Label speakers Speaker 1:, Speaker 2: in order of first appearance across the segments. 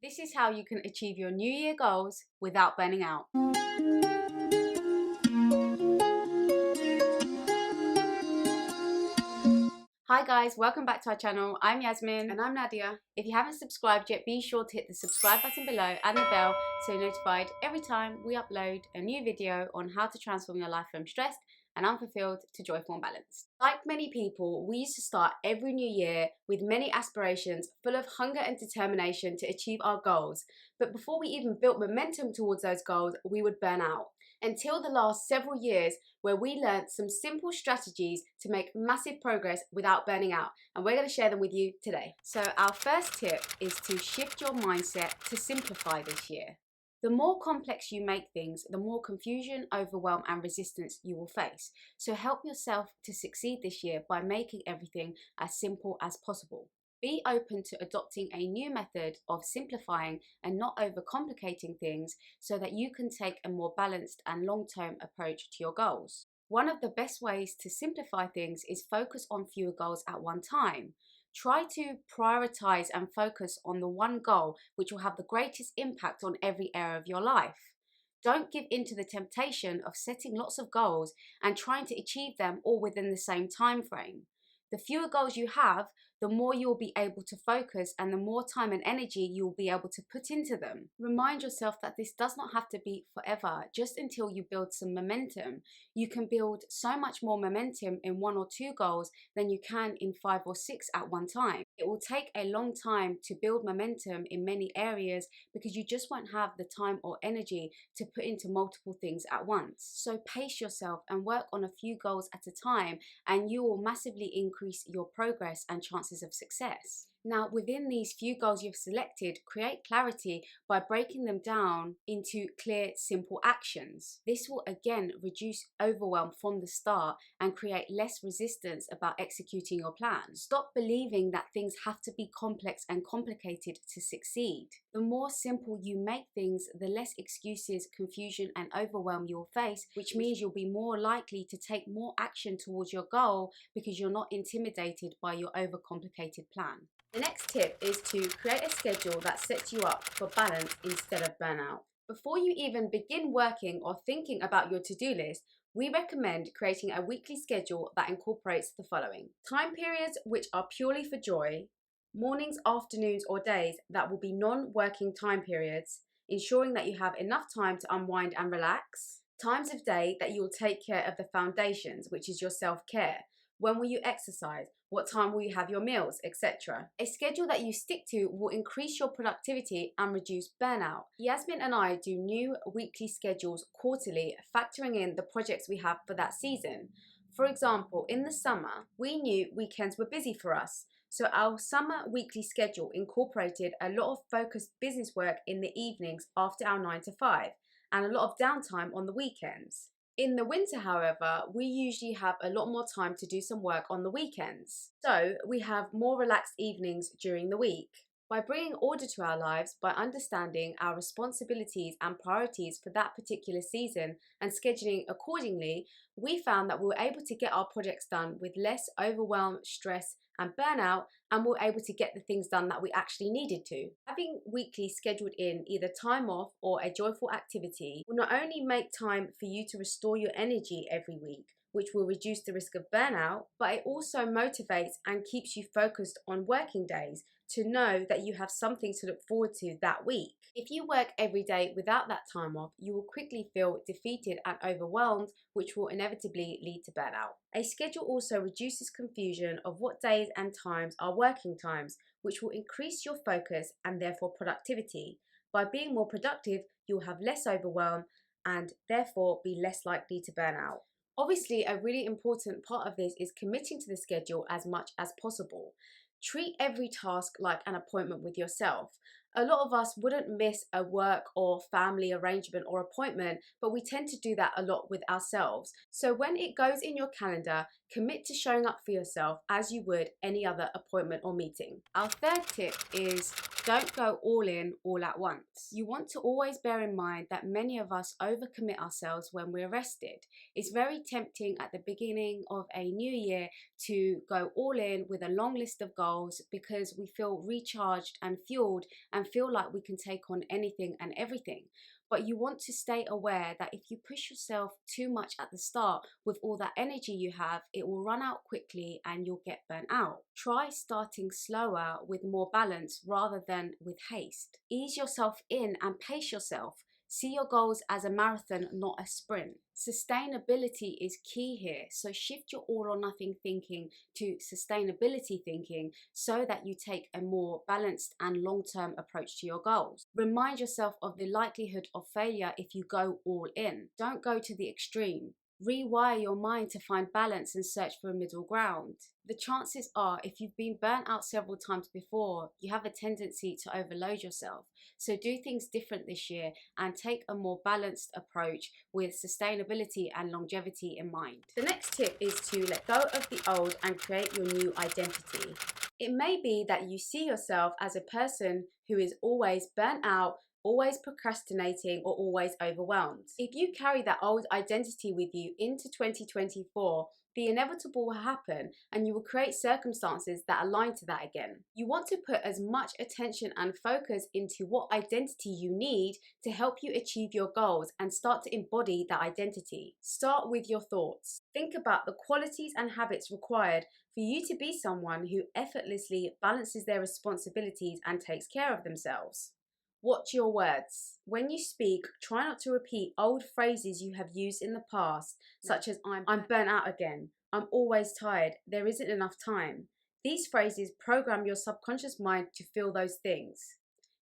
Speaker 1: This is how you can achieve your New Year goals without burning out. Hi guys, welcome back to our channel. I'm Yasmin.
Speaker 2: And I'm Nadia.
Speaker 1: If you haven't subscribed yet, be sure to hit the subscribe button below and the bell so you're notified every time we upload a new video on how to transform your life from stressed and unfulfilled to joyful and balanced. Like many people, we used to start every new year with many aspirations, full of hunger and determination to achieve our goals. But before we even built momentum towards those goals, we would burn out. Until the last several years, where we learned some simple strategies to make massive progress without burning out, and we're going to share them with you today. So our first tip is to shift your mindset to simplify this year. The more complex you make things, the more confusion, overwhelm and resistance you will face. So help yourself to succeed this year by making everything as simple as possible. Be open to adopting a new method of simplifying and not overcomplicating things so that you can take a more balanced and long-term approach to your goals. One of the best ways to simplify things is focus on fewer goals at one time. Try to prioritize and focus on the one goal which will have the greatest impact on every area of your life. Don't give in to the temptation of setting lots of goals and trying to achieve them all within the same time frame. The fewer goals you have, the more you'll be able to focus and the more time and energy you'll be able to put into them. Remind yourself that this does not have to be forever, just until you build some momentum. You can build so much more momentum in 1 or 2 goals than you can in 5 or 6 at one time. It will take a long time to build momentum in many areas because you just won't have the time or energy to put into multiple things at once. So pace yourself and work on a few goals at a time, and you will massively increase your progress and chances of success. Now, within these few goals you've selected, create clarity by breaking them down into clear, simple actions. This will again reduce overwhelm from the start and create less resistance about executing your plan. Stop believing that things have to be complex and complicated to succeed. The more simple you make things, the less excuses, confusion, and overwhelm you'll face, which means you'll be more likely to take more action towards your goal because you're not intimidated by your overcomplicated plan. The next tip is to create a schedule that sets you up for balance instead of burnout. Before you even begin working or thinking about your to-do list, we recommend creating a weekly schedule that incorporates the following: time periods which are purely for joy, mornings, afternoons, or days that will be non-working time periods, ensuring that you have enough time to unwind and relax, times of day that you will take care of the foundations, which is your self-care. When will you exercise? What time will you have your meals, etc. A schedule that you stick to will increase your productivity and reduce burnout. Yasmin and I do new weekly schedules quarterly, factoring in the projects we have for that season. For example, in the summer, we knew weekends were busy for us, so our summer weekly schedule incorporated a lot of focused business work in the evenings after our 9 to 5, and a lot of downtime on the weekends. In the winter, however, we usually have a lot more time to do some work on the weekends. So we have more relaxed evenings during the week. By bringing order to our lives, by understanding our responsibilities and priorities for that particular season and scheduling accordingly, we found that we were able to get our projects done with less overwhelm, stress, and burnout, and we were able to get the things done that we actually needed to. Having weekly scheduled in either time off or a joyful activity will not only make time for you to restore your energy every week, which will reduce the risk of burnout, but it also motivates and keeps you focused on working days to know that you have something to look forward to that week. If you work every day without that time off, you will quickly feel defeated and overwhelmed, which will inevitably lead to burnout. A schedule also reduces confusion of what days and times are working times, which will increase your focus and therefore productivity. By being more productive, you'll have less overwhelm and therefore be less likely to burn out. Obviously, a really important part of this is committing to the schedule as much as possible. Treat every task like an appointment with yourself. A lot of us wouldn't miss a work or family arrangement or appointment, but we tend to do that a lot with ourselves. So when it goes in your calendar, Commit to showing up for yourself as you would any other appointment or meeting. Our third tip is don't go all in all at once. You want to always bear in mind that many of us overcommit ourselves when we're rested. It's very tempting at the beginning of a new year to go all in with a long list of goals because we feel recharged and fueled and feel like we can take on anything and everything. But you want to stay aware that if you push yourself too much at the start with all that energy you have, it will run out quickly and you'll get burnt out. Try starting slower with more balance rather than with haste. Ease yourself in and pace yourself. See your goals as a marathon, not a sprint. Sustainability is key here, so shift your all or nothing thinking to sustainability thinking so that you take a more balanced and long-term approach to your goals. Remind yourself of the likelihood of failure if you go all in. Don't go to the extreme. Rewire your mind to find balance and search for a middle ground. The chances are, if you've been burnt out several times before, you have a tendency to overload yourself. So do things different this year and take a more balanced approach with sustainability and longevity in mind. The next tip is to let go of the old and create your new identity. It may be that you see yourself as a person who is always burnt out, always procrastinating, or always overwhelmed. If you carry that old identity with you into 2024, the inevitable will happen and you will create circumstances that align to that again. You want to put as much attention and focus into what identity you need to help you achieve your goals and start to embody that identity. Start with your thoughts. Think about the qualities and habits required for you to be someone who effortlessly balances their responsibilities and takes care of themselves. Watch your words. When you speak, try not to repeat old phrases you have used in the past, such as I'm burnt out again, I'm always tired, there isn't enough time. These phrases program your subconscious mind to feel those things.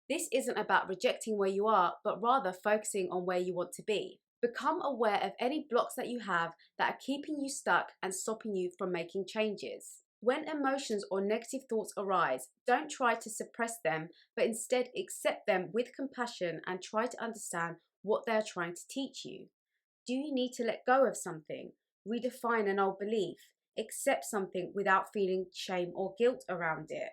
Speaker 1: This isn't about rejecting where you are, but rather focusing on where you want to be. Become aware of any blocks that you have that are keeping you stuck and stopping you from making changes. When emotions or negative thoughts arise, don't try to suppress them, but instead accept them with compassion and try to understand what they are trying to teach you. Do you need to let go of something? Redefine an old belief? Accept something without feeling shame or guilt around it?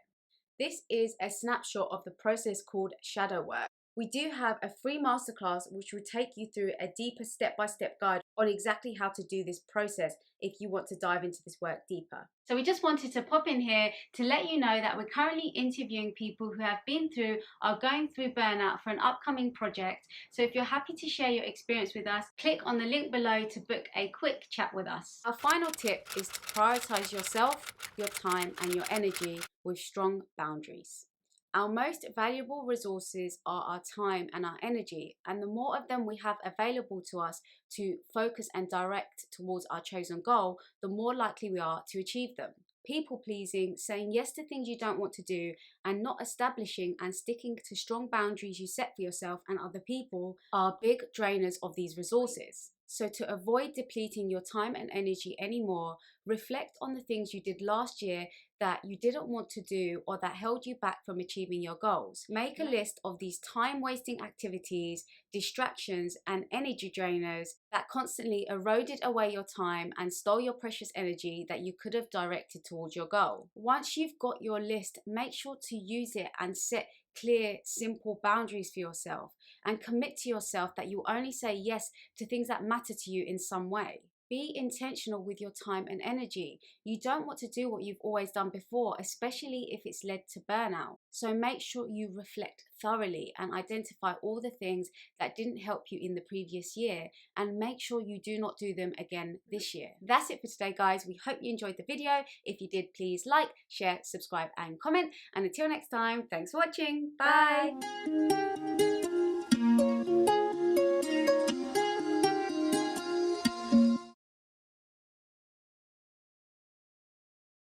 Speaker 1: This is a snapshot of the process called shadow work. We do have a free masterclass which will take you through a deeper step-by-step guide on exactly how to do this process if you want to dive into this work deeper. So we just wanted to pop in here to let you know that we're currently interviewing people who have been through or going through burnout for an upcoming project. So if you're happy to share your experience with us, click on the link below to book a quick chat with us. Our final tip is to prioritize yourself, your time, and your energy with strong boundaries. Our most valuable resources are our time and our energy, and the more of them we have available to us to focus and direct towards our chosen goal, the more likely we are to achieve them. People pleasing, saying yes to things you don't want to do, and not establishing and sticking to strong boundaries you set for yourself and other people are big drainers of these resources. So to avoid depleting your time and energy anymore, reflect on the things you did last year that you didn't want to do or that held you back from achieving your goals. Make a list of these time-wasting activities, distractions, and energy drainers that constantly eroded away your time and stole your precious energy that you could have directed towards your goal. Once you've got your list, make sure to use it and set clear, simple boundaries for yourself and commit to yourself that you only say yes to things that matter to you in some way. Be intentional with your time and energy. You don't want to do what you've always done before, especially if it's led to burnout. So make sure you reflect thoroughly and identify all the things that didn't help you in the previous year and make sure you do not do them again this year. That's it for today, guys. We hope you enjoyed the video. If you did, please like, share, subscribe, and comment. And until next time, thanks for watching. Bye.